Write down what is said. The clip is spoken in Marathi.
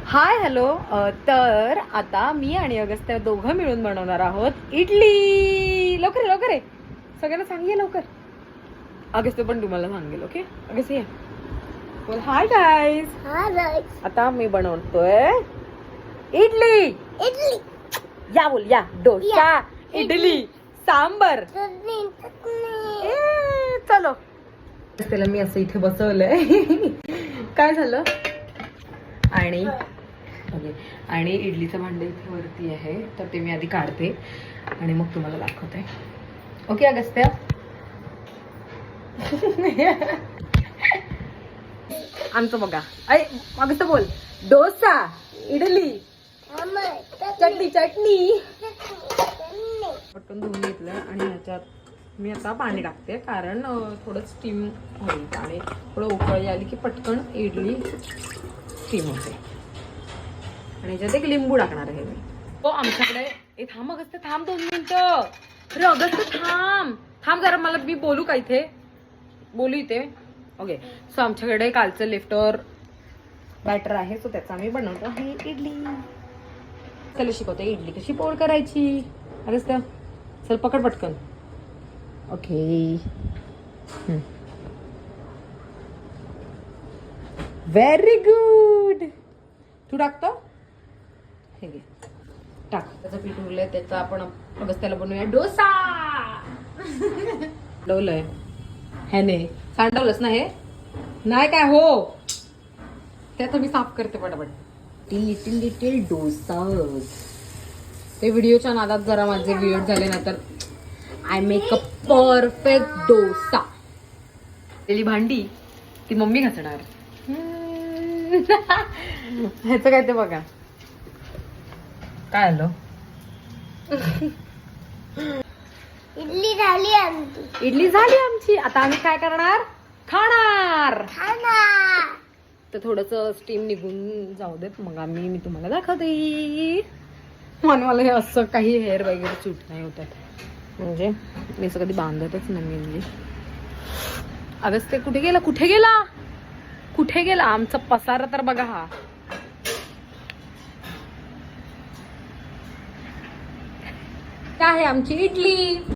Hi hello. तर आता मी आणि अगस्त्य दोघं मिळून बनवणार आहोत इडली. लवकर लवकर आहे, सगळ्यांना सांगे लवकर. अगस्त्य पण तुम्हाला सांगेल. ओके अगस्त्य ये बोल. Hi guys. आता मी बनवतोय इडली. इडली या बोल या. डोसा, इडली, सांबर. चलो त्याला मी असं इथे बसवलंय. काय झालं. आणि इडलीचं भांडं इथे वरती आहे, तर ते मी आधी काढते आणि मग तुम्हाला दाखवते. ओके अगस्त्य. आमचं बघा. अगस्त्य बोल. डोसा, इडली, चटणी पटकन धुवून घेतलं आणि ह्याच्यात मी आता पाणी टाकते, कारण थोडं स्टीम होईल आणि थोडं उकळी आली की पटकन इडली स्टीम होते. आणि ह्याच्यात एक लिंबू टाकणार आहे मी. तो आमच्याकडे थांब अगस्त्य, थांब 2 मिनिटं. अरे अगस्त्य थांब जरा, मला मी बोलू का इथे, बोलू इथे. ओके सो आमच्याकडे कालचं लेफ्टओव्हर बॅटर आहे, सो त्याचा आम्ही बनवतो आहे इडली. चला शिकवते इडली कशी पोळ करायची. अगस्त्य चल पकड पटकन. Okay very good. तू टाकतो हे घे, टाक. त्याचं पीठ उरलंय, त्याचा आपण अगस्त्याला बनवूया डोसा. डवलंय ह्याने, सांडवलंच ना हे. नाही काय हो, त्यात मी साफ करते पटापट. Little little dosa. ते व्हिडिओच्या नादात जरा माझे वियर्ड झाले ना, तर I make a perfect dosa. तेली भांडी ती मम्मी घासणार. ह्याचं काय ते बघा. काय आलं. इडली झाली आमची. आता आम्ही काय करणार, खाणार. तर थोडस स्टीम निघून जाऊ देत, मग मी तुम्हाला दाखवते. मला हे असं काही हेअर वगैरे सूट नाही होतात, म्हणजे मी असं कधी बांधतच नाही इडली. अगस्त्य कुठे गेला आमचा पसारा तर बघा. हा काय आहे आमची इडली.